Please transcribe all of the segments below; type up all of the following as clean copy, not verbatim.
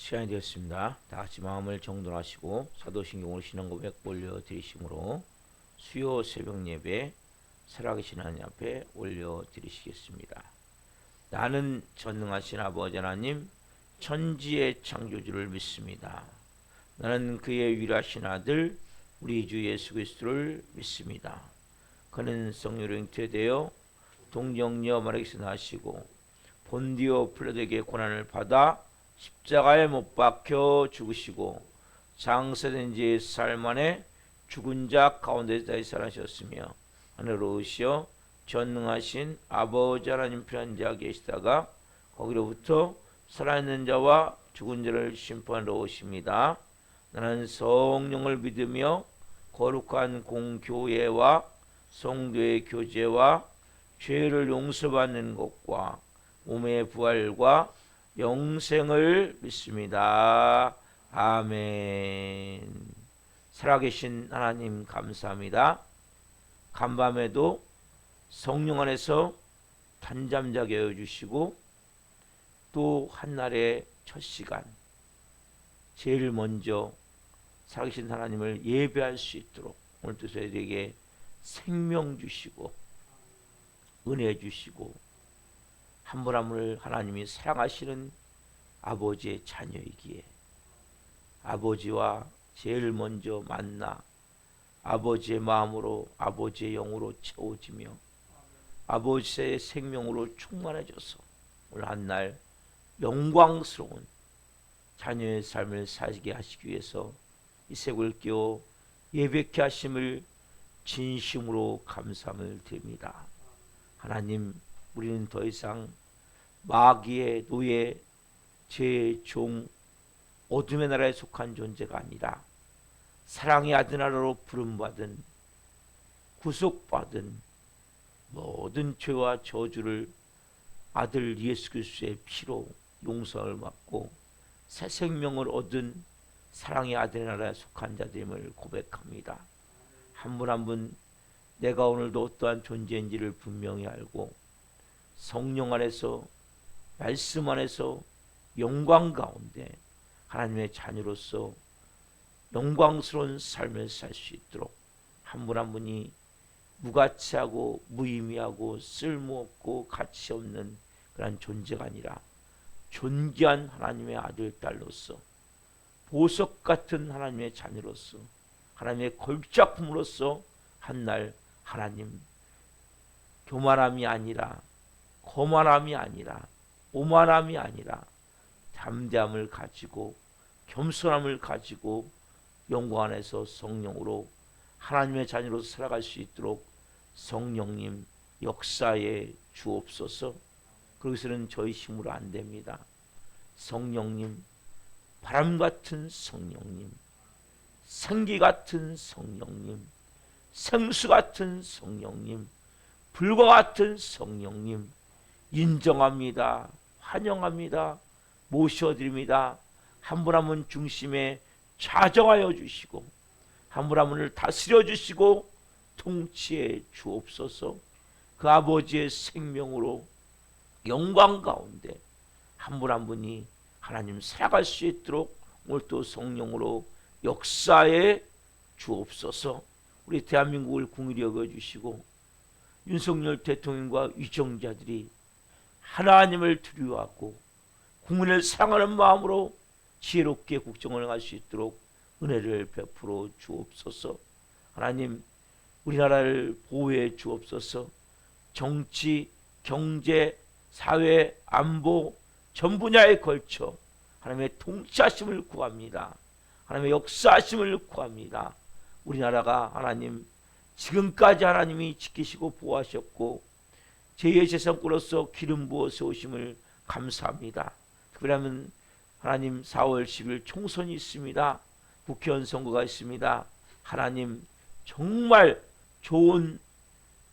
시간이 되었습니다. 다 같이 마음을 정돈하시고 사도신경으로 신앙고백 올려드리심으로 수요 새벽 예배 살아계신 하나님 앞에 올려드리시겠습니다. 나는 전능하신 아버지 하나님 천지의 창조주를 믿습니다. 나는 그의 위라신 아들 우리 주 예수 그리스도를 믿습니다. 그는 성령으로 잉태되어 동정녀 마리아에게서 나시고 본디오 필라도에게 고난을 받아 십자가에 못 박혀 죽으시고 장사된 지 사흘 만에 죽은 자 가운데서 다시 살아나셨으며 하늘로 오시어 전능하신 아버지 하나님 편한 자 계시다가 거기로부터 살아있는 자와 죽은 자를 심판하러 오십니다. 나는 성령을 믿으며 거룩한 공교회와 성도의 교제와 죄를 용서받는 것과 몸의 부활과 영생을 믿습니다. 아멘. 살아계신 하나님 감사합니다. 간밤에도 성령 안에서 단잠자게 해주시고 또 한날의 첫 시간 제일 먼저 살아계신 하나님을 예배할 수 있도록 오늘도 저희에게 생명 주시고 은혜 주시고 한 분 한 분을 하나님이 사랑하시는 아버지의 자녀이기에 아버지와 제일 먼저 만나 아버지의 마음으로 아버지의 영으로 채워지며 아버지의 생명으로 충만해져서 오늘 한날 영광스러운 자녀의 삶을 살게 하시기 위해서 이 색을 끼워 예배케 하심을 진심으로 감사함을 드립니다. 하나님, 우리는 더 이상 마귀의 노예, 죄의 종, 어둠의 나라에 속한 존재가 아니라 사랑의 아들나라로 부름받은 구속받은 모든 죄와 저주를 아들 예수 그리스도의 피로 용서를 받고 새 생명을 얻은 사랑의 아들의 나라에 속한 자들임을 고백합니다. 한 분 한 분 내가 오늘도 어떠한 존재인지를 분명히 알고 성령 안에서 말씀 안에서 영광 가운데 하나님의 자녀로서 영광스러운 삶을 살 수 있도록 한 분 한 분이 무가치하고 무의미하고 쓸모없고 가치 없는 그런 존재가 아니라 존귀한 하나님의 아들 딸로서 보석 같은 하나님의 자녀로서 하나님의 걸작품으로서 한날 하나님 교만함이 아니라 거만함이 아니라 오만함이 아니라 담대함을 가지고 겸손함을 가지고 영광 안에서 성령으로 하나님의 자녀로서 살아갈 수 있도록 성령님 역사에 주옵소서. 그것은 저희 힘으로 안 됩니다. 성령님, 바람 같은 성령님, 생기 같은 성령님, 생수 같은 성령님, 불과 같은 성령님 인정합니다. 환영합니다. 모셔드립니다. 한 분 한 분 중심에 좌정하여 주시고 한 분 한 분을 다스려 주시고 통치해 주옵소서. 그 아버지의 생명으로 영광 가운데 한 분 한 분이 하나님 살아갈 수 있도록 오늘 또 성령으로 역사해 주옵소서. 우리 대한민국을 긍휼히 여겨주시고 윤석열 대통령과 위정자들이 하나님을 두려워하고 국민을 사랑하는 마음으로 지혜롭게 국정을 할 수 있도록 은혜를 베풀어 주옵소서. 하나님, 우리나라를 보호해 주옵소서. 정치, 경제, 사회, 안보 전 분야에 걸쳐 하나님의 통치하심을 구합니다. 하나님의 역사하심을 구합니다. 우리나라가 하나님 지금까지 하나님이 지키시고 보호하셨고 제2의 재성꾼으로서 기름 부어 세우심을 감사합니다. 특별하면 하나님 4월 10일 총선이 있습니다. 국회의원 선거가 있습니다. 하나님 정말 좋은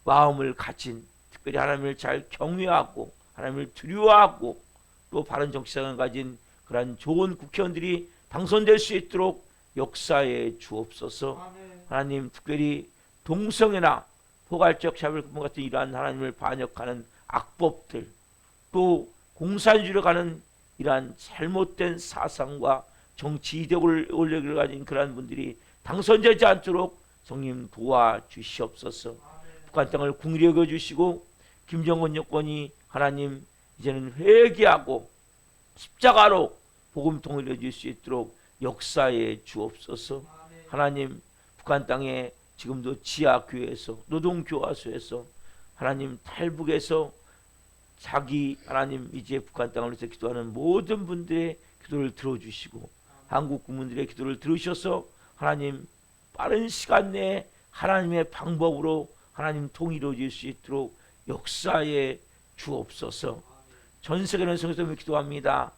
마음을 가진 특별히 하나님을 잘 경외하고 하나님을 두려워하고 또 바른 정치성을 가진 그런 좋은 국회의원들이 당선될 수 있도록 역사에 주옵소서. 아멘. 하나님 특별히 동성애나 포괄적 차별금 같은 이러한 하나님을 반역하는 악법들 또 공산주의로 가는 이러한 잘못된 사상과 정치 이데올로기를 가진 그러한 분들이 당선되지 않도록 성령 도와주시옵소서. 북한 땅을 긍휼히 여겨주시고 김정은 여권이 하나님 이제는 회개하고 십자가로 복음통을 이뤄질 수 있도록 역사에 주옵소서. 하나님 북한 땅에 지금도 지하교회에서 노동교화소에서 하나님 탈북에서 자기 하나님 이제 북한 땅을 위해서 기도하는 모든 분들의 기도를 들어주시고 한국 국민들의 기도를 들으셔서 하나님 빠른 시간 내에 하나님의 방법으로 하나님 통일이 이루어질 수 있도록 역사에 주옵소서. 전 세계는 성교사님을 기도합니다.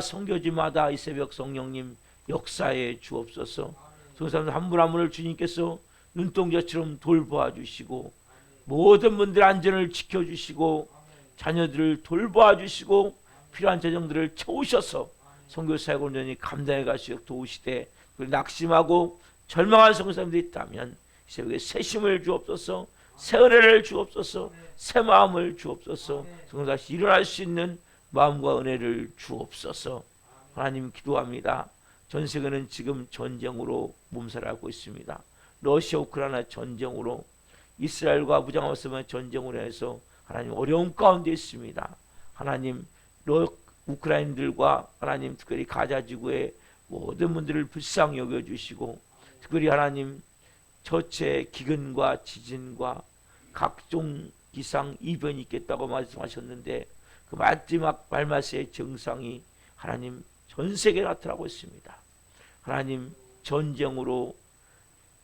성교지마다 이 새벽 성령님 역사에 주옵소서. 성교사님 한 분 한 분을 주님께서 눈동자처럼 돌보아 주시고 모든 분들의 안전을 지켜주시고 자녀들을 돌보아 주시고 필요한 재정들을 채우셔서 선교사역 온전히 감당해 가시도록 도우시되 낙심하고 절망한 선교사님들이 있다면 이 새벽에 새 힘을 주옵소서. 새 은혜를 주옵소서. 새 마음을 주옵소서. 선교사시 일어날 수 있는 마음과 은혜를 주옵소서. 하나님 기도합니다. 전 세계는 지금 전쟁으로 몸살하고 있습니다. 러시아 우크라이나 전쟁으로 이스라엘과 무장하면서 전쟁으로 해서 하나님 어려움 가운데 있습니다. 하나님 우크라이나들과 하나님 특별히 가자 지구의 모든 분들을 불쌍히 여겨주시고 특별히 하나님 저체 기근과 지진과 각종 기상 이변이 있겠다고 말씀하셨는데 그 마지막 말마스의 증상이 하나님 전 세계에 나타나고 있습니다. 하나님 전쟁으로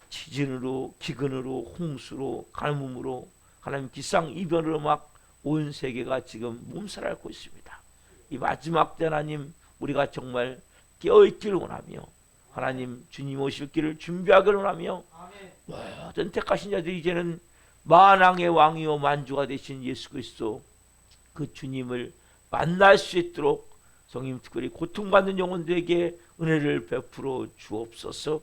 지진으로 기근으로 홍수로 가뭄으로 하나님 기상 이변으로 막 온 세계가 지금 몸살앓고 있습니다. 이 마지막 때 하나님 우리가 정말 깨어있기를 원하며 하나님 주님 오실 길을 준비하기를 원하며 모든 택하신 자들이 이제는 만왕의 왕이요 만주가 되신 예수 그리스도 그 주님을 만날 수 있도록 성님 특별히 고통받는 영혼들에게 은혜를 베풀어 주옵소서.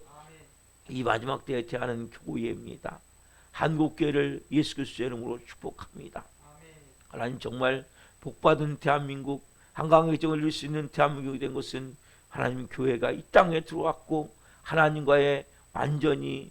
이 마지막 때에 대하는 교회입니다. 한국교회를 예수 그리스도의 이름으로 축복합니다. 하나님 정말 복받은 대한민국 한강의 정을 이룰 수 있는 대한민국이 된 것은 하나님 교회가 이 땅에 들어왔고 하나님과의 완전히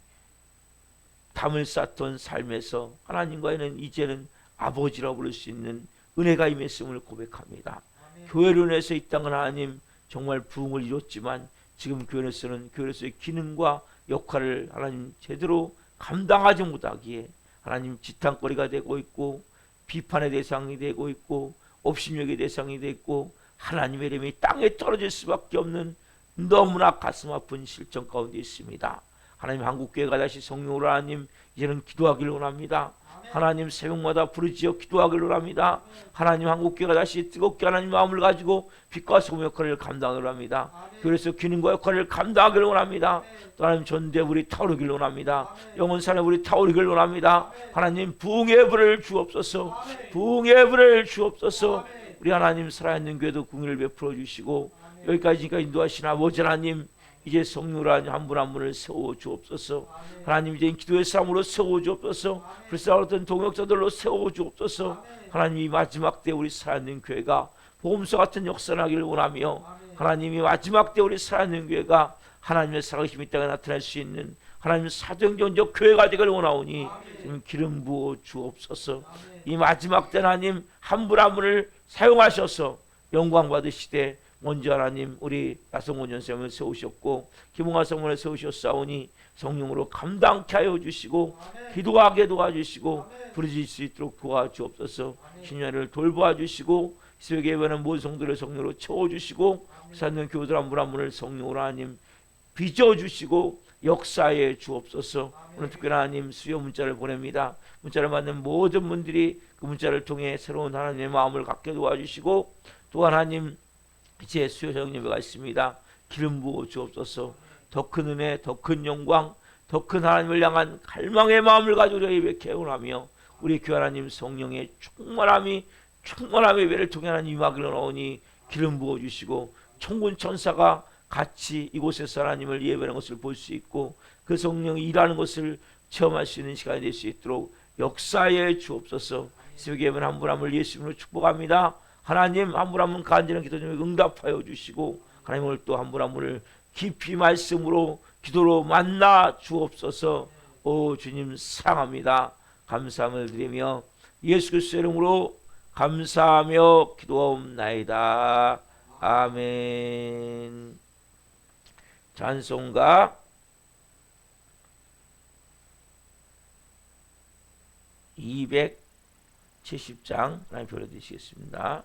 담을 쌓던 삶에서 하나님과는 이제는 아버지라고 부를 수 있는 은혜가 임했음을 고백합니다. 교회로 인해서 이 땅은 하나님 정말 부흥을 이뤘지만 지금 교회에서는 교회에서의 기능과 역할을 하나님 제대로 감당하지 못하기에 하나님 지탄거리가 되고 있고 비판의 대상이 되고 있고 업신여기의 대상이 되고 있고 하나님의 이름이 땅에 떨어질 수밖에 없는 너무나 가슴 아픈 실정 가운데 있습니다. 하나님 한국교회가 다시 성령으로 하나님 이제는 기도하기를 원합니다. 하나님 새벽마다 부르짖어 기도하기를 원합니다. 하나님 한국교회가 다시 뜨겁게 하나님 마음을 가지고 빛과 소금 역할을 감당하기를 원합니다. 교회에서 기능과 역할을 감당하기를 원합니다. 또 하나님 전대불이 타오르기를 원합니다. 영원산의 불이 타오르기를 원합니다. 하나님 부흥의 불을 주옵소서. 부흥의 불을 주옵소서. 우리 하나님 살아있는 교회도 긍휼을 베풀어 주시고 여기까지니까 인도하신 아버지 하나님 이제 성령으로 한 분 한 분을 세워 주옵소서. 하나님 이제 기도의 삶으로 세워 주옵소서. 불쌍한 동역자들로 세워 주옵소서. 하나님 이 마지막 때 우리 살아있는 교회가 복음서 같은 역사를 하기를 원하며 하나님이 마지막 때 우리 살아있는 교회가 하나님의 살아계심이 이 땅에 나타날 수 있는 하나님의 사도행전적 교회가 되기를 원하오니 기름 부어 주옵소서. 이 마지막 때 하나님 한 분 한 분을 사용하셔서 영광 받으시되 먼저 하나님 우리 나성원 전사님을 세우셨고 김홍하 성원을 세우셨사오니 성령으로 감당케 하여 주시고 기도하게 도와주시고 부르짖을 수 있도록 도와주옵소서. 신년을 돌보아 주시고 새벽에 예배하는 모든 성도를 성령으로 채워주시고 사는 교우들 한 분 한 분을 성령으로 하나님 빚어주시고 역사에 주옵소서. 오늘 특별히 하나님 수요 문자를 보냅니다. 문자를 받는 모든 분들이 그 문자를 통해 새로운 하나님의 마음을 갖게 도와주시고 또 하나님 이제 수요 저녁 예배가 있습니다. 기름 부어 주옵소서. 더 큰 은혜, 더 큰 영광, 더 큰 하나님을 향한 갈망의 마음을 가지고 예배케 원하며 우리 교회 하나님 성령의 충만함의 예배를 통해 하나님 임하기를 원하오니 기름 부어 주시고 천군 천사가 같이 이곳에서 하나님을 예배하는 것을 볼 수 있고 그 성령이 일하는 것을 체험할 수 있는 시간이 될 수 있도록 역사에 주옵소서. 새벽에 예배는 한 분 한 분을 예수 이름으로 축복합니다. 하나님 한 분 한 분 간절한 기도 좀 응답하여 주시고 하나님 오늘 또 한 분 한 분을 깊이 말씀으로 기도로 만나 주옵소서. 오 주님 사랑합니다. 감사함을 드리며 예수 그리스도의 이름으로 감사하며 기도하옵나이다. 아멘. 찬송가 270장 하나님 불러드리시겠습니다.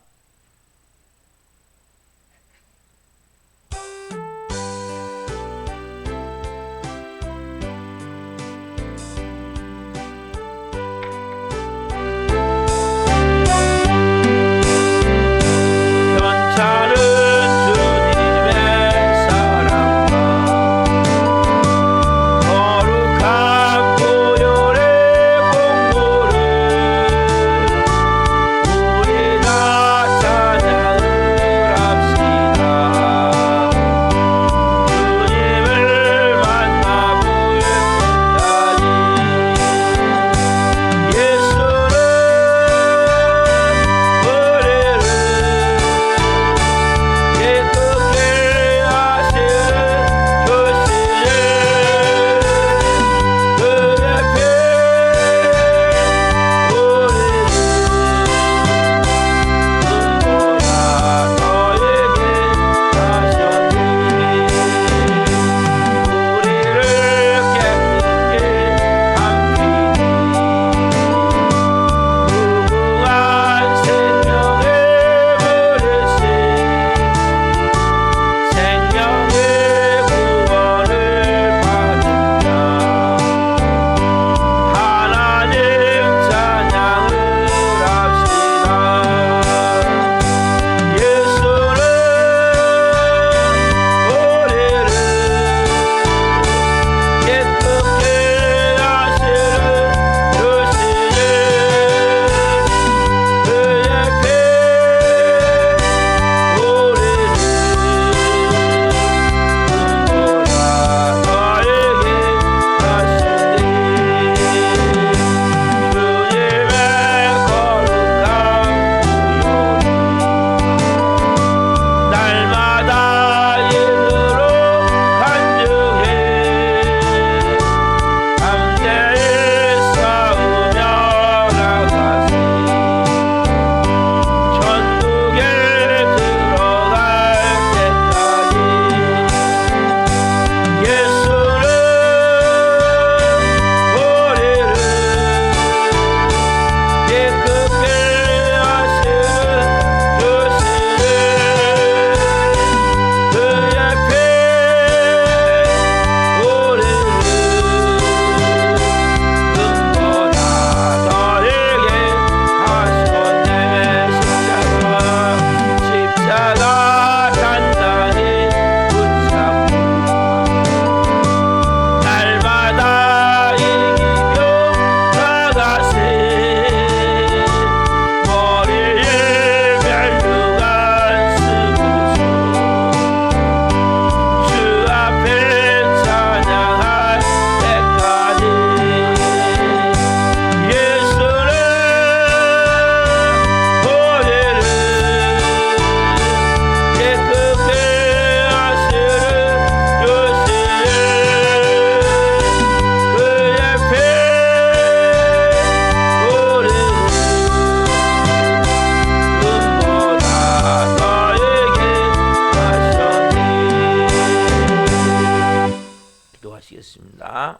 기도하시겠습니다.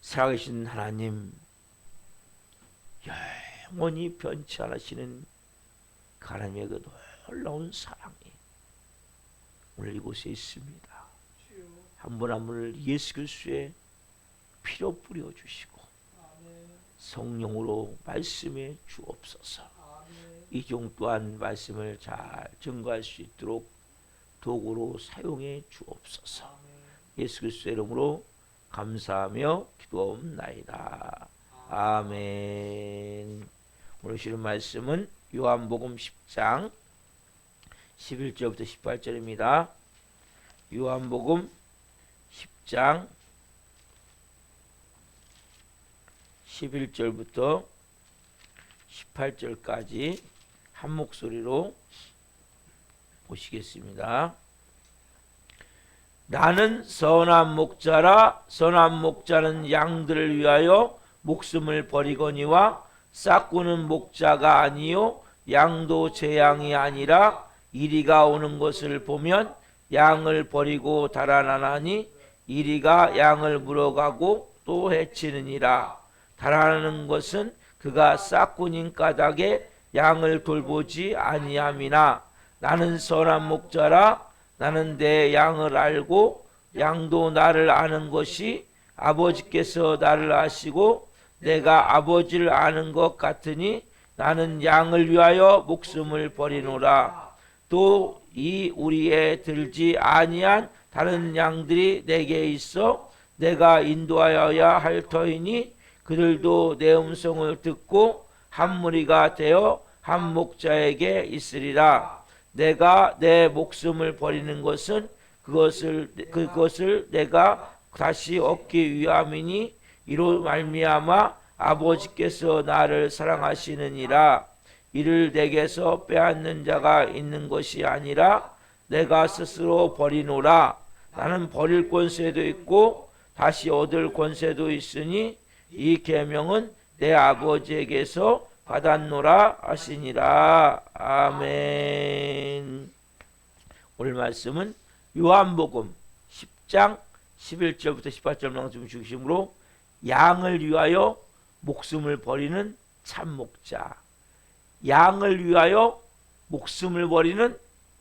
살아계신 하나님, 영원히 변치 않으시는 하나님의 그 놀라운 사랑이 오늘 이곳에 있습니다. 한 분 한 분을 예수 그리스도의 피로 뿌려 주시고 성령으로 말씀해 주옵소서. 이 종 또한 말씀을 잘 증거할 수 있도록 도구로 사용해 주옵소서. 예수 그리스도의 이름으로 감사하며 기도하옵나이다. 아멘. 오늘 주신 말씀은 요한복음 10장 11절부터 18절입니다. 요한복음 10장 11절부터 18절까지 한 목소리로 보시겠습니다. 나는 선한 목자라. 선한 목자는 양들을 위하여 목숨을 버리거니와 싹구는 목자가 아니요 양도 제 양이 아니라 이리가 오는 것을 보면 양을 버리고 달아나나니 이리가 양을 물어가고 또 해치느니라. 달아나는 것은 그가 싹군인 까닭에 양을 돌보지 아니함이나 나는 선한 목자라. 나는 내 양을 알고 양도 나를 아는 것이 아버지께서 나를 아시고 내가 아버지를 아는 것 같으니 나는 양을 위하여 목숨을 버리노라. 또 이 우리에 들지 아니한 다른 양들이 내게 있어 내가 인도하여야 할 터이니 그들도 내 음성을 듣고 한 무리가 되어 한 목자에게 있으리라. 내가 내 목숨을 버리는 것은 그것을 내가 다시 얻기 위함이니 이로 말미암아 아버지께서 나를 사랑하시느니라. 이를 내게서 빼앗는 자가 있는 것이 아니라 내가 스스로 버리노라. 나는 버릴 권세도 있고 다시 얻을 권세도 있으니 이 계명은 내 아버지에게서 받았노라 하시니라. 아멘. 오늘 말씀은 요한복음 10장 11절부터 18절 말씀 중심으로 양을 위하여 목숨을 버리는 참목자, 양을 위하여 목숨을 버리는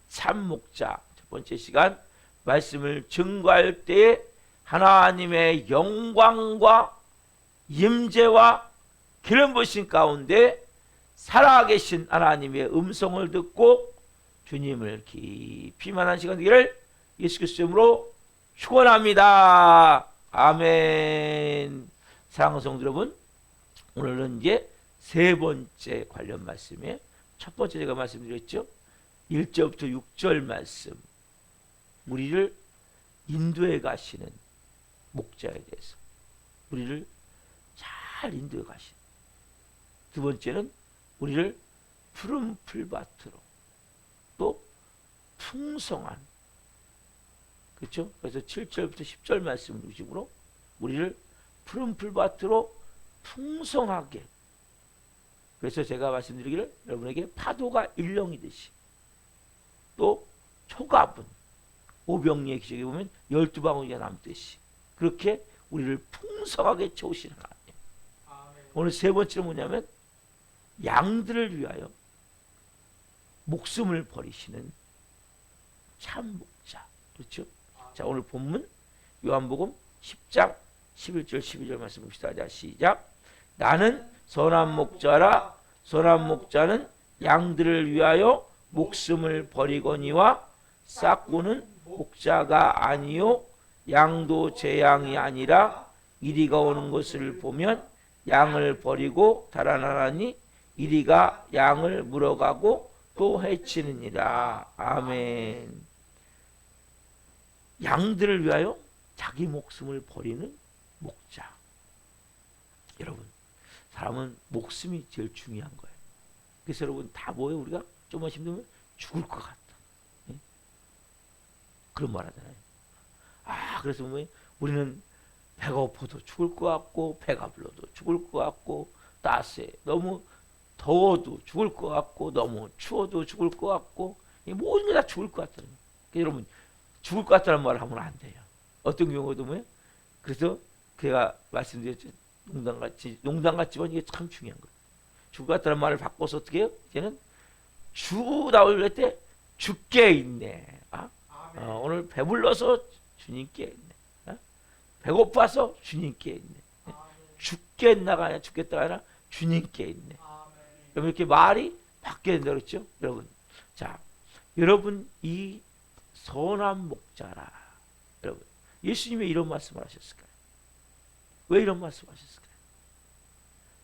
참목자. 첫 번째 시간 말씀을 증거할 때에 하나님의 영광과 임재와 기름 부으신 가운데 살아계신 하나님의 음성을 듣고 주님을 깊이 만난 시간 되기를 예수 그리스도 이름으로 축원합니다. 아멘. 사랑하는 성도 여러분, 오늘은 이제 세 번째 관련 말씀이에요. 첫 번째 제가 말씀드렸죠. 1절부터 6절 말씀, 우리를 인도해 가시는 목자에 대해서 우리를 잘 인도해 가시는. 두 번째는 우리를 푸른 풀밭으로, 또 풍성한, 그렇죠? 그래서 7절부터 10절 말씀 중심으로 우리를 푸른 풀밭으로 풍성하게. 그래서 제가 말씀드리기를 여러분에게 파도가 일렁이듯이, 또 초가분 오병리의 기적에 보면 12방울이가 남듯이 그렇게 우리를 풍성하게 채우시는 하나님. 오늘 세 번째는 뭐냐면 양들을 위하여 목숨을 버리시는 참 목자. 그렇죠? 자, 오늘 본문 요한복음 10장 11절 12절 말씀 봅시다. 자, 시작. 나는 선한 목자라. 선한 목자는 양들을 위하여 목숨을 버리거니와 싹구는 목자가 아니요 양도 제 양이 아니라 이리가 오는 것을 보면 양을 버리고 달아나라니 이리가 양을 물어가고 또 해치느니라. 아멘. 양들을 위하여 자기 목숨을 버리는 목자. 여러분, 사람은 목숨이 제일 중요한 거예요. 그래서 여러분 다 뭐예요? 우리가 좀만 힘들면 죽을 것 같다. 예? 그런 말 하잖아요. 그래서 뭐 우리는 배가 고파도 죽을 것 같고, 배가 불러도 죽을 것 같고, 따스해 너무 더워도 죽을 것 같고, 너무 추워도 죽을 것 같고, 모든 게 다 죽을 것 같다는 거예요. 그러니까 여러분, 죽을 것 같다는 말을 하면 안 돼요. 어떤 경우도 뭐예요? 그래서 제가 말씀드렸죠. 농담 같지만 이게 참 중요한 거예요. 죽을 것 같다는 말을 바꿔서 어떻게 해요? 이제는 죽다올 때 죽게 있네. 오늘 배불러서 주님께 있네. 배고파서 주님께 있네. 죽겠나가 아니라 죽겠다가 아니라 주님께 있네. 여러분, 이렇게 말이 바뀌어야 된다 그랬죠? 여러분, 자, 여러분 이 선한 목자라. 여러분, 예수님이 이런 말씀을 하셨을까요? 왜 이런 말씀을 하셨을까요?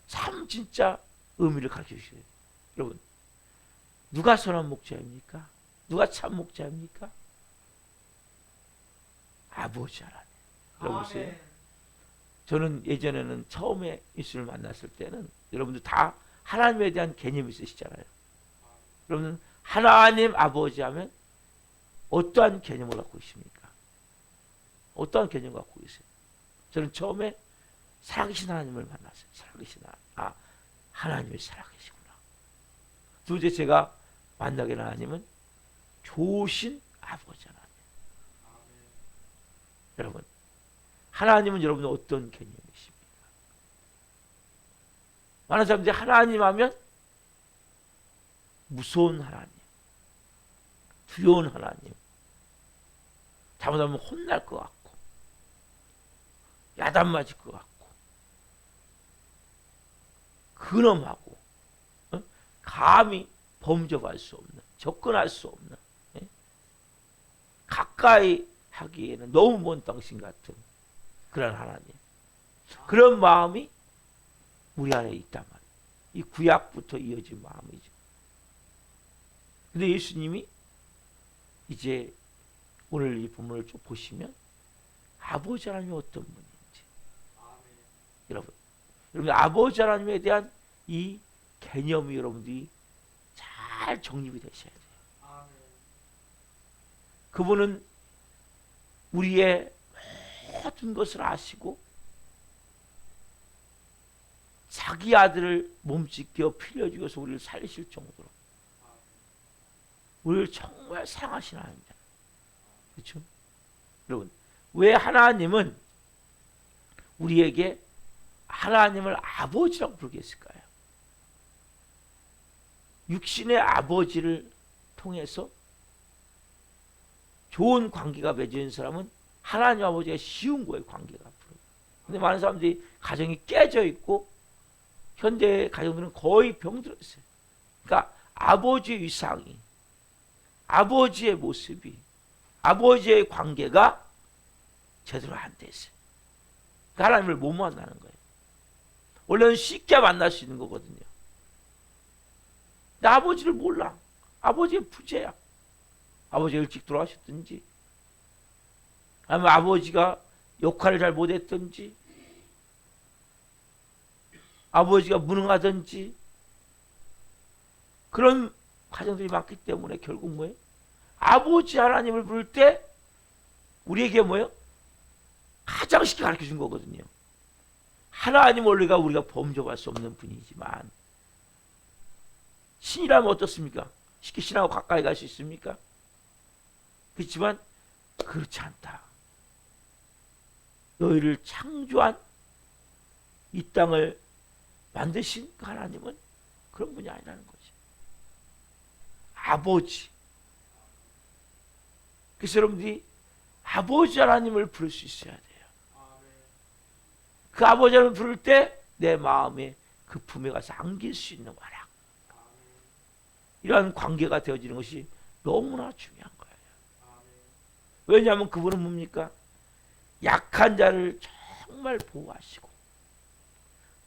참 진짜 의미를 가르쳐 주셔야 돼요. 여러분, 누가 선한 목자입니까? 누가 참 목자입니까? 아버지 하나님. 여러분 보세요. 저는 예전에는 처음에 예수를 만났을 때는 여러분들 다 하나님에 대한 개념이 있으시잖아요. 그러면 하나님 아버지 하면 어떠한 개념을 갖고 계십니까? 어떠한 개념을 갖고 계세요? 저는 처음에 살아계신 하나님을 만났어요. 살아계신 하나님. 하나님이 살아계시구나. 둘째, 제가 만나게 된 하나님은 좋으신 아버지 하나님. 여러분, 하나님은 여러분 어떤 개념이십니까? 많은 사람들이 하나님 하면 무서운 하나님, 두려운 하나님, 잘못하면 혼날 것 같고, 야단 맞을 것 같고, 근엄하고, 감히 범접할 수 없는, 접근할 수 없는, 가까이 하기에는 너무 먼 당신 같은 그런 하나님. 그런 마음이 우리 안에 있단 말이에요. 이 구약부터 이어진 마음이죠. 근데 예수님이 이제 오늘 이 본문을 좀 보시면 아버지 하나님이 어떤 분인지, 여러분 아버지 하나님에 대한 이 개념이 여러분들이 잘 정립이 되셔야 돼요. 그분은 우리의 모든 것을 아시고 자기 아들을 몸짓겨 피 흘려주어서 우리를 살리실 정도로 우리를 정말 사랑하시는 하나님입니다. 그렇죠? 여러분, 왜 하나님은 우리에게 하나님을 아버지라고 부르게 했을까요? 육신의 아버지를 통해서 좋은 관계가 맺어진 사람은 하나님 아버지가 쉬운 거예요. 관계가 앞으로. 근데 많은 사람들이 가정이 깨져 있고 현대 가정들은 거의 병들어 있어요. 그러니까 아버지의 위상이, 아버지의 모습이, 아버지의 관계가 제대로 안 돼 있어요. 그러니까 하나님을 못 만나는 거예요. 원래는 쉽게 만날 수 있는 거거든요. 근데 아버지를 몰라. 아버지의 부재야. 아버지가 일찍 돌아가셨든지, 아니면 아버지가 역할을 잘 못했든지, 아버지가 무능하든지, 그런 가정들이 많기 때문에 결국 뭐예요? 아버지 하나님을 부를 때 우리에게 뭐예요? 가장 쉽게 가르쳐 준 거거든요. 하나님 원리가 우리가 범접할 수 없는 분이지만 신이라면 어떻습니까? 쉽게 신하고 가까이 갈 수 있습니까? 그렇지만 그렇지 않다. 너희를 창조한 이 땅을 만드신 그 하나님은 그런 분이 아니라는 거죠. 아버지. 그래서 여러분들이 아버지 하나님을 부를 수 있어야 돼요. 그 아버지 하나님을 부를 때 내 마음에 그 품에 가서 안길 수 있는 거라. 이러한 관계가 되어지는 것이 너무나 중요한 거예요. 왜냐하면 그분은 뭡니까? 약한 자를 정말 보호하시고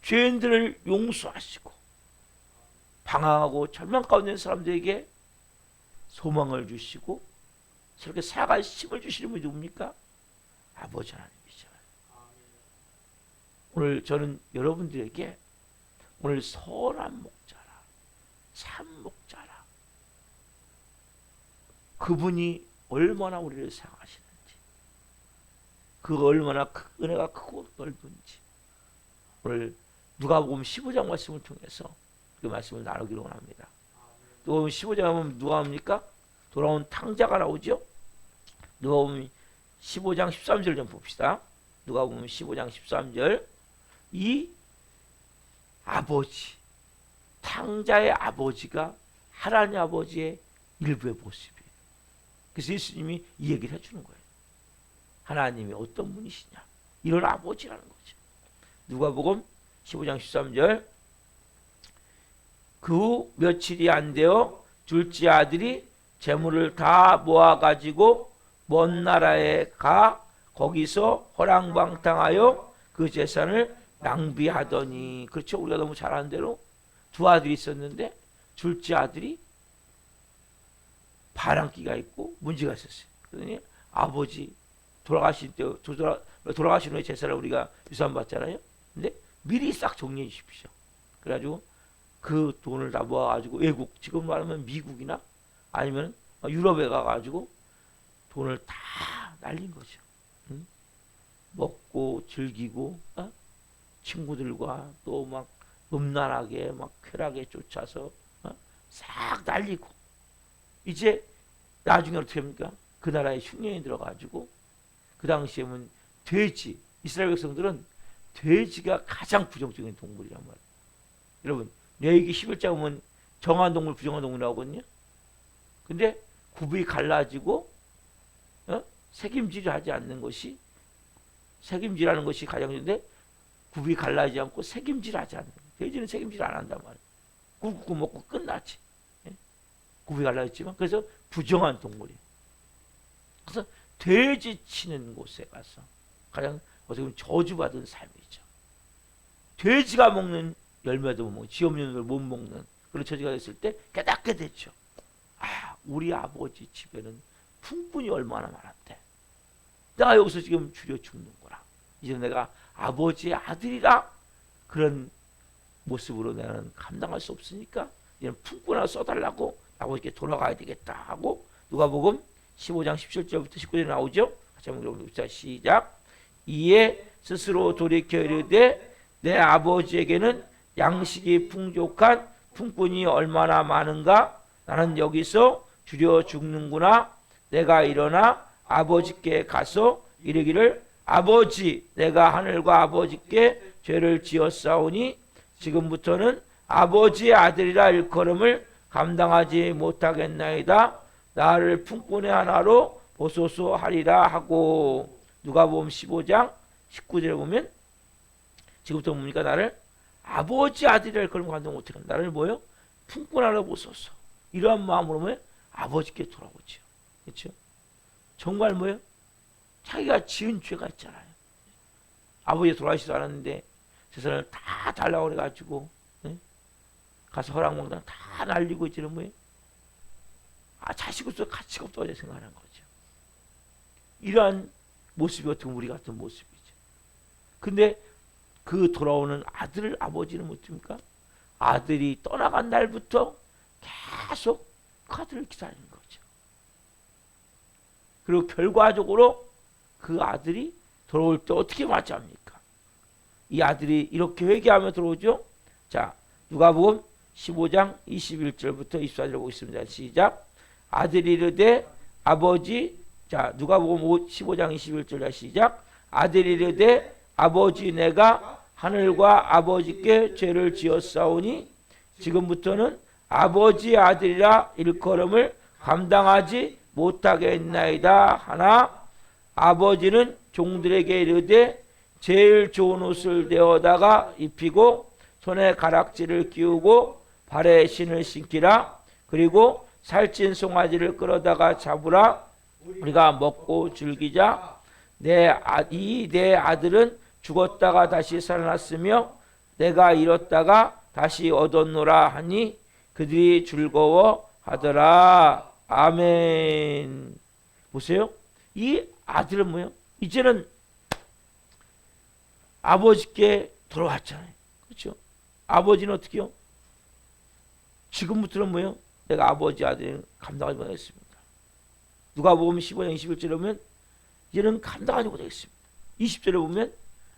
죄인들을 용서하시고 방황하고 절망 가운데 있는 사람들에게 소망을 주시고 저렇게 살아갈 힘을 주시는 분이 누굽니까? 아버지 하나님이죠. 오늘 저는 여러분들에게 오늘 선한 목자라, 참 목자라, 그분이 얼마나 우리를 사랑하시는지, 그 얼마나 은혜가 크고 넓은지 오늘 누가복음 15장 말씀을 통해서 그 말씀을 나누기로 합니다. 누가복음 15장 하면 누가 합니까? 돌아온 탕자가 나오죠. 누가복음 15장 13절 좀 봅시다. 누가복음 15장 13절. 이 아버지, 탕자의 아버지가 하나님 아버지의 일부의 모습이에요. 그래서 예수님이 이 얘기를 해주는 거예요. 하나님이 어떤 분이시냐, 이런 아버지라는 거죠. 누가복음 15장 13절. 그 후 며칠이 안 되어 둘째 아들이 재물을 다 모아가지고 먼 나라에 가 거기서 허랑방탕하여 그 재산을 낭비하더니. 그렇죠. 우리가 너무 잘 아는 대로 두 아들이 있었는데 둘째 아들이 바람기가 있고 문제가 있었어요. 그러니 아버지 돌아가신 후에 재산을 우리가 유산 받잖아요. 근데 미리 싹 정리해 주십시오. 그래가지고 그 돈을 다 모아가지고 외국, 지금 말하면 미국이나 아니면 유럽에 가가지고 돈을 다 날린 거죠. 응? 먹고 즐기고 친구들과 또 막 음란하게 막 쾌락에 쫓아서 싹 날리고, 이제 나중에 어떻게 합니까? 그 나라에 흉년이 들어가지고, 그 당시에는 돼지, 이스라엘 백성들은 돼지가 가장 부정적인 동물이란 말이에요. 여러분, 레위기 11장 보면 정한 동물, 부정한 동물 나오거든요. 근데 굽이 갈라지고 책임질을 하지 않는 것이, 책임질하는 것이 가장 좋은데 굽이 갈라지지 않고 책임질하지 않는 거예요. 돼지는 책임질 안 한단 말이에요. 굽고 먹고 끝나지. 굽이 갈라졌지만, 그래서 부정한 동물이에요. 그래서 돼지 치는 곳에 가서 가장 어떻게 보면 저주받은 삶이죠. 돼지가 먹는 열매도 못 먹고 지 없는 걸 못 먹는 그런 처지가 됐을 때 깨닫게 됐죠. 우리 아버지 집에는 풍분이 얼마나 많았대. 내가 여기서 지금 줄여 죽는구나. 이제 내가 아버지의 아들이라 그런 모습으로 나는 감당할 수 없으니까 이제는 품고 나서 써달라고 아버지께 돌아가야 되겠다 하고, 누가복음 15장 17절부터 19절에 나오죠. 같이 한번 읽어봅시다. 시작. 이에 스스로 돌이켜 이르되 내 아버지에게는 양식이 풍족한 품꾼이 얼마나 많은가. 나는 여기서 줄여 죽는구나. 내가 일어나 아버지께 가서 이르기를 아버지, 내가 하늘과 아버지께 죄를 지었사오니 지금부터는 아버지의 아들이라 일컬음을 감당하지 못하겠나이다. 나를 품꾼의 하나로 보소서 하리라 하고. 누가복음 15장 19절에 보면 지금부터 뭡니까? 나를 아버지 아들이라 일컬음을 감당 못하겠나. 나를 뭐요? 품꾼 하나로 보소서. 이러한 마음으로 뭐요? 아버지께 돌아오죠. 그렇죠? 정말 뭐요? 자기가 지은 죄가 있잖아요. 아버지 돌아가시지도 않았는데 재산을 다 달라고 그래가지고 가서 허락몽당 다 날리고 있지는 뭐예요? 자식으로서 가치가 없다고 생각하는 거죠. 이러한 모습이 어떻게 우리 같은 모습이죠. 근데 그 돌아오는 아들을 아버지는 못합니까? 아들이 떠나간 날부터 계속 그 아들을 기다리는 거죠. 그리고 결과적으로 그 아들이 돌아올 때 어떻게 맞이합니까? 이 아들이 이렇게 회개하며 들어오죠. 자, 누가복음 15장 21절부터 24절 보겠습니다. 시작. 아들이 이르되 아버지, 자, 누가복음 15장 21절 시작. 아들이 이르되 아버지, 내가 하늘과 아버지께 죄를 지었사오니 지금부터는 아버지의 아들이라 일컬음을 감당하지 못하겠나이다 하나, 아버지는 종들에게 이르되 제일 좋은 옷을 내어다가 입히고 손에 가락지를 끼우고 발에 신을 신기라. 그리고 살찐 송아지를 끌어다가 잡으라. 우리가 먹고 즐기자. 내 아들은 죽었다가 다시 살아났으며 내가 잃었다가 다시 얻었노라 하니 그들이 즐거워하더라. 아멘. 보세요. 이 아들은 뭐예요? 이제는 아버지께 돌아왔잖아요. 그렇죠? 아버지는 어떻게요? 지금부터는 뭐예요? 내가 아버지 아들은 감당하지 못하겠습니다. 누가복음 15장 21절에 보면 이제는 감당하지 못하겠습니다. 20절에 보면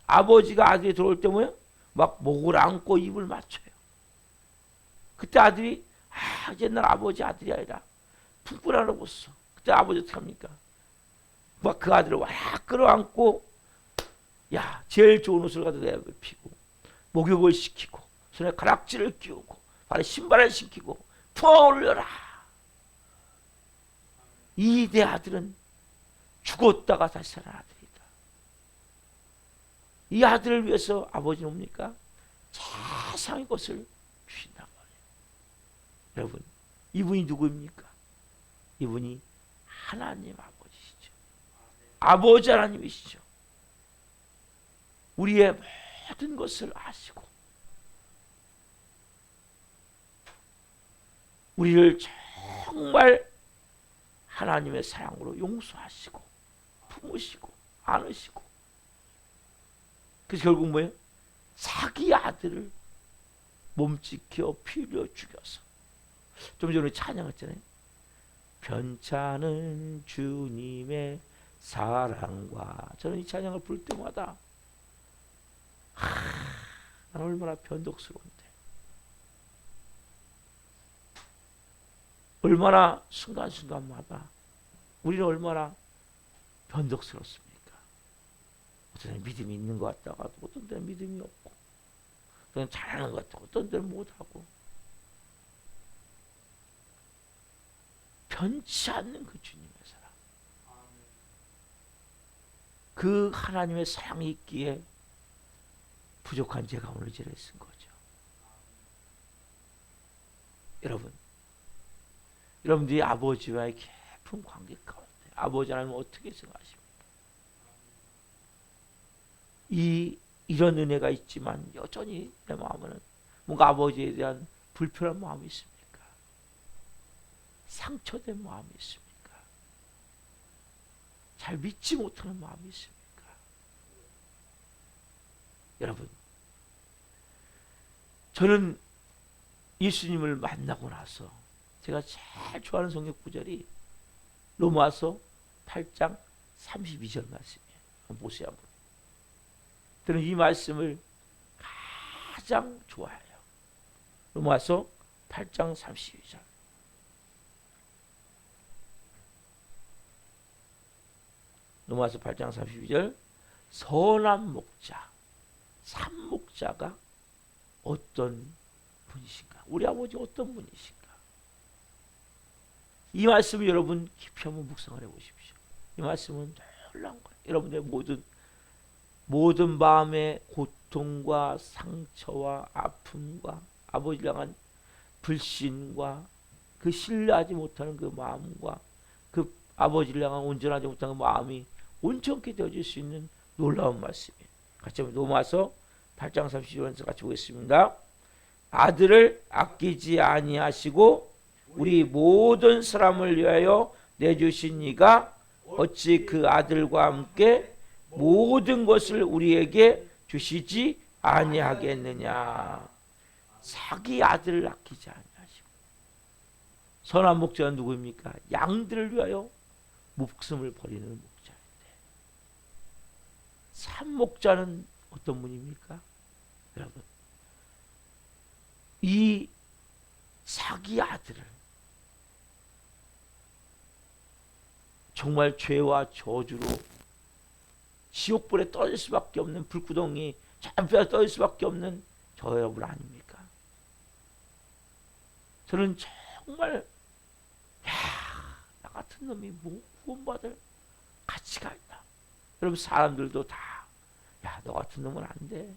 아버지가 아들이 들어올 때 뭐예요? 막 목을 안고 입을 맞춰요. 그때 아들이 이제 난 아버지 아들이 아니라 품꾼 하나 못써. 그때 아버지 어떻게 합니까? 막 그 아들을 와락 끌어안고 제일 좋은 옷을 가져다 입히고 목욕을 시키고 손에 가락지를 끼우고 발에 신발을 신기고 풀어올려라. 이 내 아들은 죽었다가 다시 살아난 아들이다. 이 아들을 위해서 아버지는 뭡니까? 최상의 것을 주신단 말이에요. 여러분, 이분이 누구입니까? 이분이 하나님 아버지시죠. 아버지 하나님이시죠. 우리의 모든 것을 아시고 우리를 정말 하나님의 사랑으로 용서하시고 품으시고 안으시고, 그래서 결국 뭐예요? 자기 아들을 몸지켜 피 흘려 죽여서. 좀 전에 찬양했잖아요. 편찮은 주님의 사랑과. 저는 이 찬양을 부를 때마다 나는 얼마나 변덕스러운데, 얼마나 순간순간마다 우리는 얼마나 변덕스럽습니까? 어떤 때는 믿음이 있는 것 같다가도 어떤 때는 믿음이 없고, 어떤 때는 잘하는 것 같다고 어떤 때는 못하고, 변치 않는 그 주님의 사랑, 그 하나님의 사랑이 있기에 부족한 제가 오늘 죄를 쓴 거죠. 여러분들이 아버지와의 깊은 관계 가운데 아버지 하나님 어떻게 생각하십니까? 이런 은혜가 있지만 여전히 내 마음에는 뭔가 아버지에 대한 불편한 마음이 있습니까? 상처된 마음이 있습니까? 잘 믿지 못하는 마음이 있습니까? 여러분, 저는 예수님을 만나고 나서 제가 제일 좋아하는 성경 구절이 로마서 8장 32절 말씀이에요. 한번 보세요. 한번. 저는 이 말씀을 가장 좋아해요. 로마서 8장 32절. 로마서 8장 32절. 선한 목자, 산목자가 어떤 분이신가? 우리 아버지 어떤 분이신가? 이 말씀을 여러분 깊이 한번 묵상을 해보십시오. 이 말씀은 놀라운 거예요. 여러분의 모든 마음의 고통과 상처와 아픔과 아버지를 향한 불신과 그 신뢰하지 못하는 그 마음과 그 아버지를 향한 온전하지 못한 그 마음이 온전케 되어질 수 있는 놀라운 말씀이에요. 같이 한번 로마서 8장 30절에서 같이 보겠습니다. 아들을 아끼지 아니하시고 우리 모든 사람을 위하여 내주신 이가 어찌 그 아들과 함께 모든 것을 우리에게 주시지 아니하겠느냐. 자기 아들을 아끼지 아니하시고. 선한 목자는 누구입니까? 양들을 위하여 목숨을 버리는 목자인데, 산 목자는 어떤 분입니까? 여러분, 이 자기 아들을 정말 죄와 저주로 지옥불에 떨어질 수밖에 없는, 불구덩이 잠뼈에 떨어질 수밖에 없는 저 여러분 아닙니까? 저는 정말 나 같은 놈이 뭐 구원받을 가치가 있나. 여러분, 사람들도 다 너 같은 놈은 안 돼.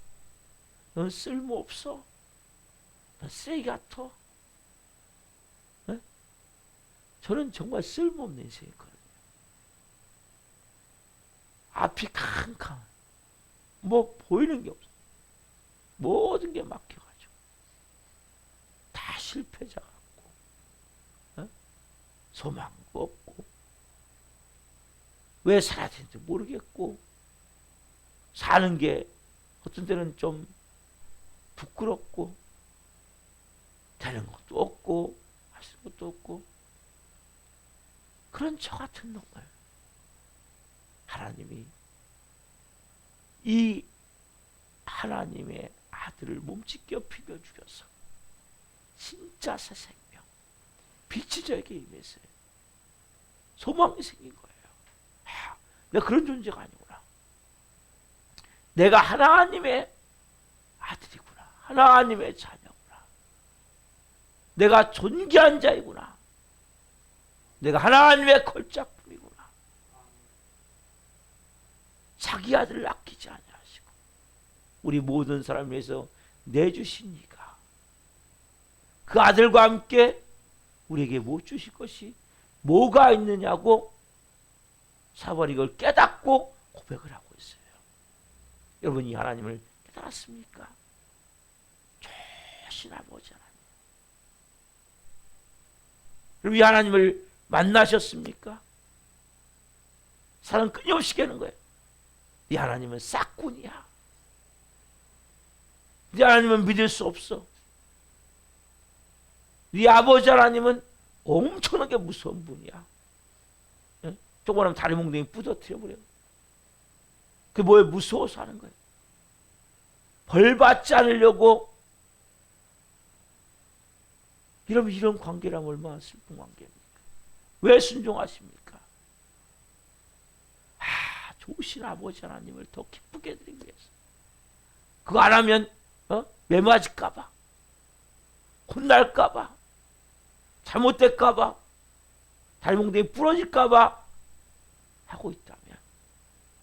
넌 쓸모없어. 넌 쓰레기 같아. 네? 저는 정말 쓸모없는 인생이거든요. 앞이 캄캄. 뭐 보이는 게 없어. 모든 게 막혀가지고 다 실패자 같고, 네? 소망도 없고, 왜 살아야 되는지 모르겠고, 사는 게 어떤 때는 좀 부끄럽고, 되는 것도 없고 할 수 있는 것도 없고, 그런 저 같은 놈을 하나님이, 이 하나님의 아들을 몸짓겨 비벼 죽여서 진짜 새 생명, 빛이 저에게 임했어요. 소망이 생긴 거예요. 내가 그런 존재가 아니구나. 내가 하나님의 아들이구나. 하나님의 자녀구나. 내가 존귀한 자이구나. 내가 하나님의 걸작품이구나. 자기 아들을 아끼지 아니하시고 우리 모든 사람을 위해서 내주신 이가 그 아들과 함께 우리에게 못 주실 것이 뭐가 있느냐고 사발이 이걸 깨닫고 고백을 하고 있어요. 여러분, 이 하나님을 깨달았습니까? 좋으신 아버지 하나님. 여러분, 이 하나님을 만나셨습니까? 사람 끊임없이 깨는 거예요. 이 하나님은 싹군이야. 이 하나님은 믿을 수 없어. 네 아버지 하나님은 엄청나게 무서운 분이야. 예? 조금만 하면 다리 몽둥이 부서뜨려 버려. 그게 뭐에 무서워서 하는 거예요. 벌 받지 않으려고. 여러분, 이런 관계라면 얼마나 슬픈 관계입니까? 왜 순종하십니까? 좋으신 아버지 하나님을 더 기쁘게 해드리기 위해서. 그거 안 하면 매맞을까봐, 혼날까봐, 잘못될까봐, 다리몽둥이 부러질까봐 하고 있다면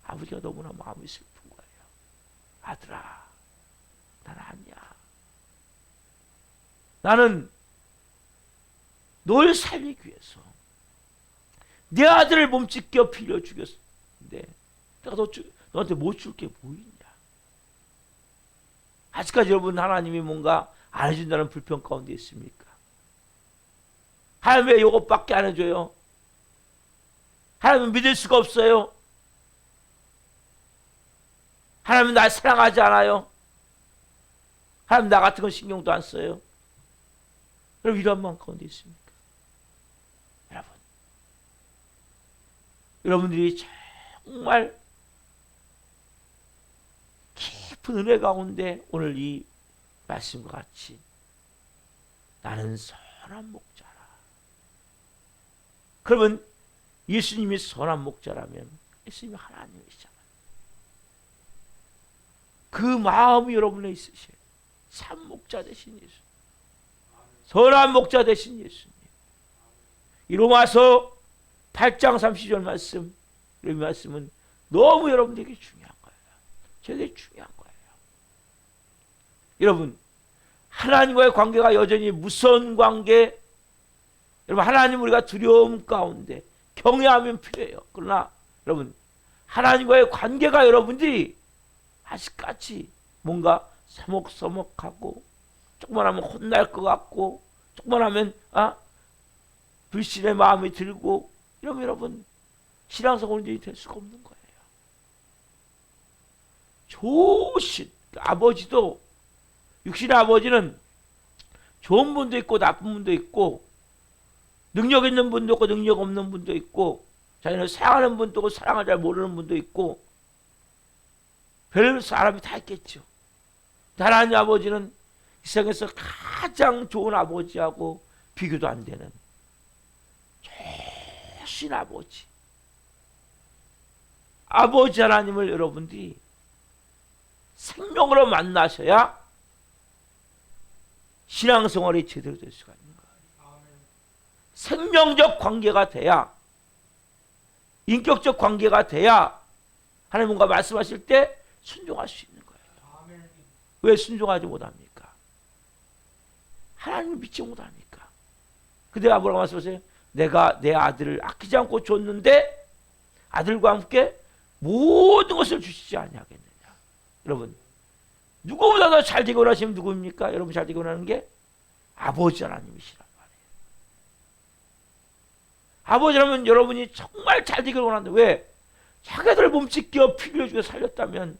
아버지가 너무나 마음이 슬픈 거예요. 아들아, 나는 아니야. 나는 널 살리기 위해서 내 아들을 몸짓겨 빌려 죽였는데 내가 너한테 못 줄 게 뭐 있냐. 아직까지 여러분, 하나님이 뭔가 안 해준다는 불평 가운데 있습니까? 하나님 왜 이것밖에 안 해줘요? 하나님은 믿을 수가 없어요? 하나님은 날 사랑하지 않아요? 하나님 나 같은 건 신경도 안 써요? 여러분, 이런 마음 가운데 있습니까? 여러분들이 정말 깊은 은혜 가운데 오늘 이 말씀과 같이 나는 선한 목자라. 그러면 예수님이 선한 목자라면 예수님이 하나님이시잖아요. 그 마음이 여러분에 있으셔요. 참 목자 되신 예수, 선한 목자 되신 예수님. 이 로마서 8장 30절 말씀, 이 말씀은 너무 여러분에게 중요한 거예요. 되게 중요한 거예요. 여러분, 하나님과의 관계가 여전히 무서운 관계, 여러분, 하나님 우리가 두려움 가운데 경외하면 필요해요. 그러나 여러분, 하나님과의 관계가 여러분들이 아직까지 뭔가 서먹서먹하고, 조금만 하면 혼날 것 같고, 조금만 하면 불신의 마음이 들고, 이러면 여러분, 신앙생활 온전히 될 수가 없는 거예요. 좋으신 아버지도, 육신의 아버지는 좋은 분도 있고 나쁜 분도 있고, 능력 있는 분도 있고 능력 없는 분도 있고, 자기는 사랑하는 분도 있고 사랑을 잘 모르는 분도 있고, 별 사람이 다 있겠죠. 하나님 아버지는 이 세상에서 가장 좋은 아버지하고 비교도 안 되는 좋으신 아버지. 아버지 하나님을 여러분들이 생명으로 만나셔야 신앙생활이 제대로 될 수가 있는 거예요. 생명적 관계가 돼야, 인격적 관계가 돼야 하나님과 말씀하실 때 순종할 수 있는 거예요. 왜 순종하지 못합니까? 하나님을 믿지 못합니까? 근데 뭐라고 말씀하세요? 내가 내 아들을 아끼지 않고 줬는데 아들과 함께 모든 것을 주시지 아니하겠느냐. 여러분, 누구보다 더 잘 되고 원하시면 누구입니까? 여러분, 잘 되고 원하는 게 아버지 하나님이시란 말이에요. 아버지라면 여러분이 정말 잘 되기를 원하는데, 왜? 자기들 몸짓겨 피를 주고 살렸다면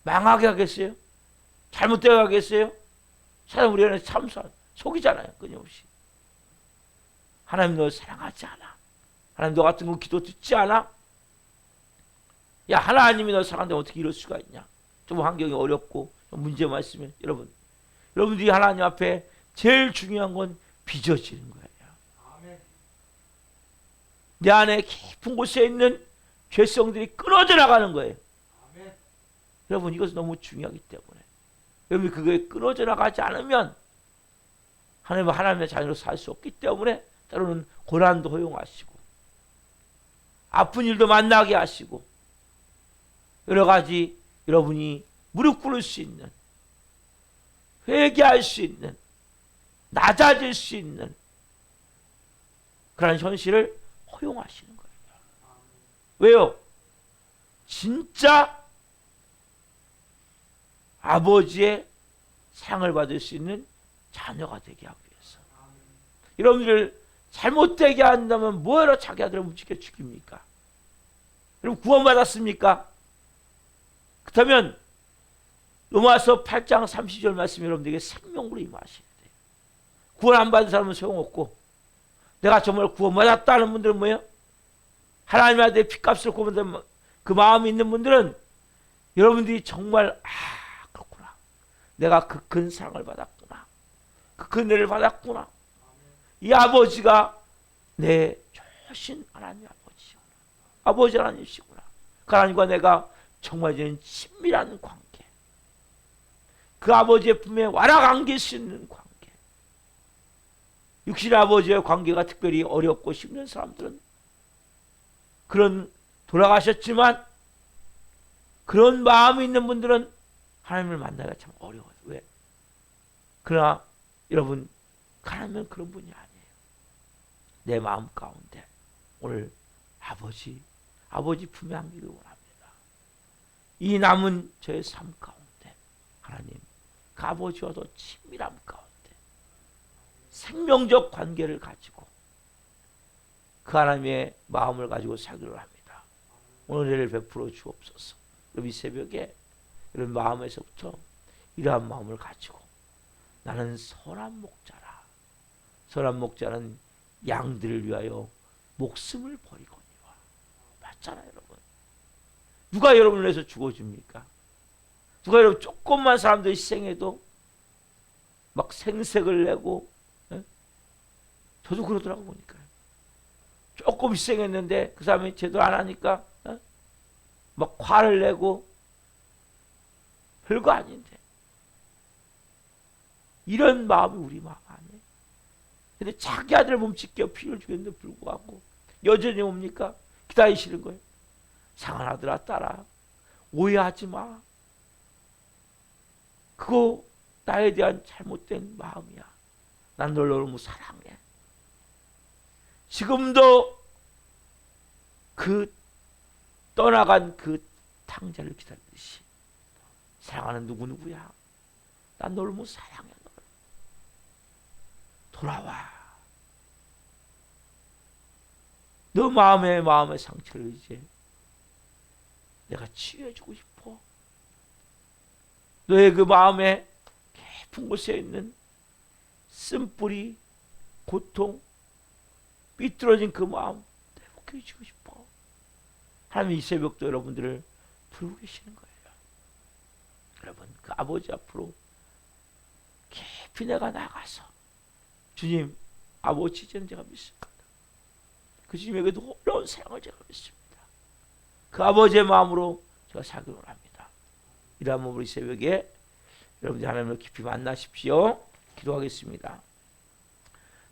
망하게 하겠어요? 잘못되게 하겠어요? 사람 우리는 참 속이잖아요, 끊임없이. 하나님 너 사랑하지 않아? 하나님 너 같은 거 기도 듣지 않아? 야, 하나님이 너 사랑하는데 어떻게 이럴 수가 있냐? 좀 환경이 어렵고 좀 문제만 있으면 여러분들이 하나님 앞에 제일 중요한 건 빚어지는 거예요. 내 안에 깊은 곳에 있는 죄성들이 끊어져 나가는 거예요. 여러분, 이것은 너무 중요하기 때문에 여러분이 그거에 끊어져 나가지 않으면 하나님은 하나님의 자녀로 살 수 없기 때문에 때로는 고난도 허용하시고 아픈 일도 만나게 하시고 여러 가지 여러분이 무릎 꿇을 수 있는, 회개할 수 있는, 낮아질 수 있는 그런 현실을 허용하시는 거예요. 왜요? 진짜 아버지의 사랑을 받을 수 있는 자녀가 되게 하기 위해서. 여러분들 잘못되게 한다면 뭐하러 자기 아들을 묵직해 죽입니까? 여러분, 구원받았습니까? 그렇다면 로마서 8장 30절 말씀 여러분들에게 생명으로 임하셔야 돼요. 구원 안 받은 사람은 소용없고, 내가 정말 구원받았다는 분들은 뭐예요? 하나님 아들 피값을 구원받은 그 마음이 있는 분들은 여러분들이 정말 그렇구나, 내가 그 큰 사랑을 받았구나, 그 큰 은혜를 받았구나, 이 아버지가 내 좋으신 하나님 아버지 하나님이시구나, 그 하나님과 내가 정말 이제는 친밀한 관계, 그 아버지의 품에 와락 안길 수 있는 관계. 육신 아버지의 관계가 특별히 어렵고 힘든 사람들은, 그런 돌아가셨지만 그런 마음이 있는 분들은 하나님을 만나기가 참 어려워요. 왜? 그러나 여러분, 하나님은 그런 분이 아니에요. 내 마음 가운데 오늘 아버지 품에 안기를 원합니다. 이 남은 저의 삶 가운데 하나님, 그 아버지와 더 친밀함 가운데 생명적 관계를 가지고 그 하나님의 마음을 가지고 살기를 합니다. 오늘 은혜를 베풀어 주옵소서. 이 새벽에 이런 마음에서부터 이러한 마음을 가지고 나는 선한 목자라. 선한 목자는 양들을 위하여 목숨을 버리거니와. 맞잖아요, 여러분. 누가 여러분을 위해서 죽어줍니까? 누가 여러분 조금만 사람들이 희생해도 막 생색을 내고, 저도 그러더라고 보니까. 조금 희생했는데 그 사람이 제대로 안 하니까 막 화를 내고, 별거 아닌데. 이런 마음이 우리 마음 아니에요. 근데 자기 아들 몸짓겨 피를 주겠는데 불구하고 여전히 옵니까? 기다리시는 거예요. 상한 아들아, 딸아, 오해하지 마. 그거 나에 대한 잘못된 마음이야. 난 널 너무 사랑해. 지금도 그 떠나간 그 탕자를 기다리듯이 사랑하는 누구누구야, 난 널 너무 사랑해. 널 돌아와. 너 마음의 상처를 이제 내가 치유해주고 싶어. 너의 그 마음의 깊은 곳에 있는 쓴뿌리, 고통, 삐뚤어진 그 마음 회복해주고 싶어. 하나님 이 새벽도 여러분들을 부르고 계시는 거예요. 여러분, 그 아버지 앞으로 깊이 내가 나가서, 주님, 아버지 이제는 제가 믿습니다. 그 주님에게도 어려운 사랑을 제가 믿습니다. 그 아버지의 마음으로 제가 살기를 원합니다. 이러한 마음으로 이 새벽에 여러분들 하나님을 깊이 만나십시오. 기도하겠습니다.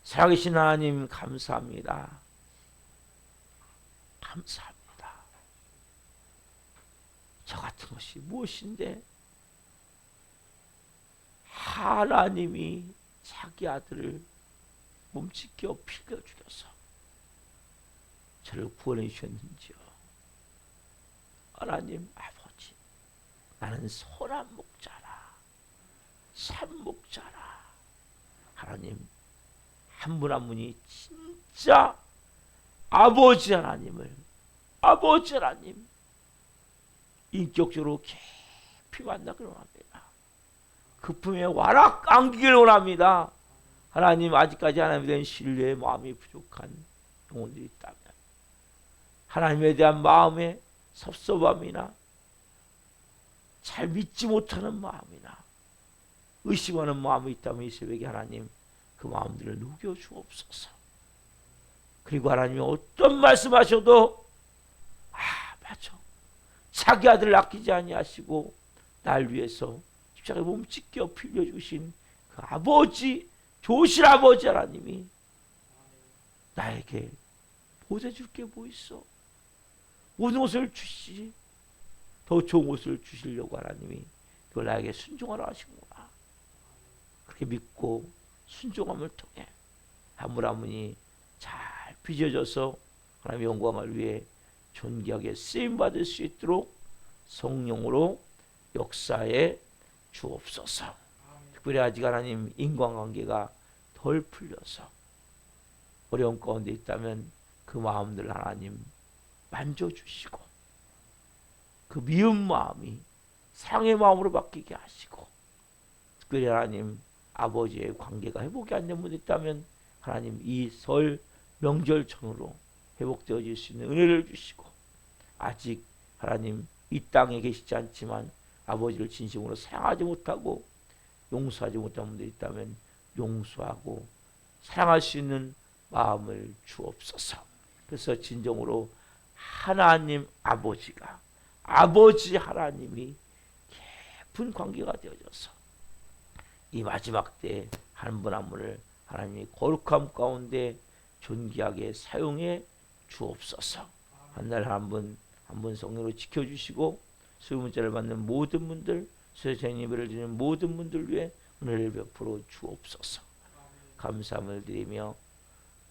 살아계신 하나님, 감사합니다. 감사합니다. 저 같은 것이 무엇인데 하나님이 자기 아들을 몸짓겨 피겨 죽여서 저를 구원해 주셨는지요. 하나님 아버지, 나는 선한 목자라, 참 목자라. 하나님, 한 분 한 분이 진짜 아버지 하나님 인격적으로 깊이 만나기를 원합니다. 그 품에 와락 안기기를 원합니다. 하나님, 아직까지 하나님에 대한 신뢰의 마음이 부족한 영혼들이 있다면, 하나님에 대한 마음의 섭섭함이나 잘 믿지 못하는 마음이나 의심하는 마음이 있다면 이 새벽에 하나님, 그 마음들을 녹여 주옵소서. 그리고 하나님이 어떤 말씀하셔도 맞아, 자기 아들을 아끼지 아니하시고 날 위해서 십자가에 몸짓겨 피 흘려 주신 그 아버지, 좋으신 아버지 하나님이 나에게 보내줄 게 뭐 있어? 모든 것을 주시지 더 좋은 것을 주시려고 하나님이 그걸 나에게 순종하라 하시구나. 그렇게 믿고 순종함을 통해 한 분 한 분이 잘 빚어져서 하나님의 영광을 위해 존귀하게 쓰임받을 수 있도록 성령으로 역사에 주옵소서. 특별히 아직 하나님 인간관계가 덜 풀려서 어려움 가운데 있다면 그 마음들 하나님 만져주시고 그 미운 마음이 사랑의 마음으로 바뀌게 하시고, 특별히 하나님 아버지의 관계가 회복이 안 된 분이 있다면 하나님 이 설 명절 전후로 회복되어질 수 있는 은혜를 주시고, 아직 하나님 이 땅에 계시지 않지만 아버지를 진심으로 사랑하지 못하고 용서하지 못한 분들이 있다면 용서하고 사랑할 수 있는 마음을 주옵소서. 그래서 진정으로 하나님 아버지가, 아버지 하나님이 깊은 관계가 되어져서 이 마지막 때 한 분 한 분을 하나님이 거룩함 가운데 존귀하게 사용해 주옵소서. 한 날 한 분 한 분 성령으로 지켜주시고, 수문자를 받는 모든 분들, 수혜자님 예배를 드리는 모든 분들 위해 은혜를 베풀어 주옵소서. 감사함을 드리며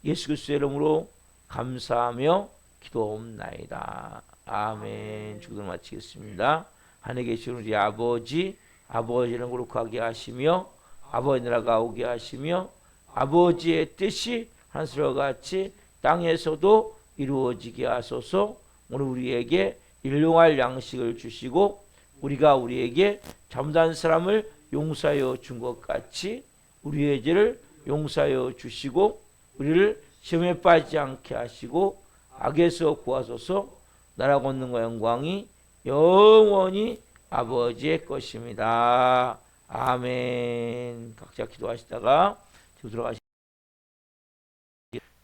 예수 그리스도의 이름으로 감사하며 기도옵나이다. 아멘. 주기도를 마치겠습니다. 하늘에 계신 우리 아버지, 아버지를 거룩하게 하시며 아버지 나라가 오게 하시며 아버지의 뜻이 하늘과 같이 땅에서도 이루어지게 하소서. 오늘 우리에게 일용할 양식을 주시고 우리가 우리에게 잘못한 사람을 용서하여 준 것 같이 우리의 죄를 용서하여 주시고 우리를 시험에 빠지지 않게 하시고 악에서 구하소서. 나라 권능과 영광이 영원히 아버지의 것입니다. 아멘. 각자 기도하시다가 들어가시.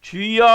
주여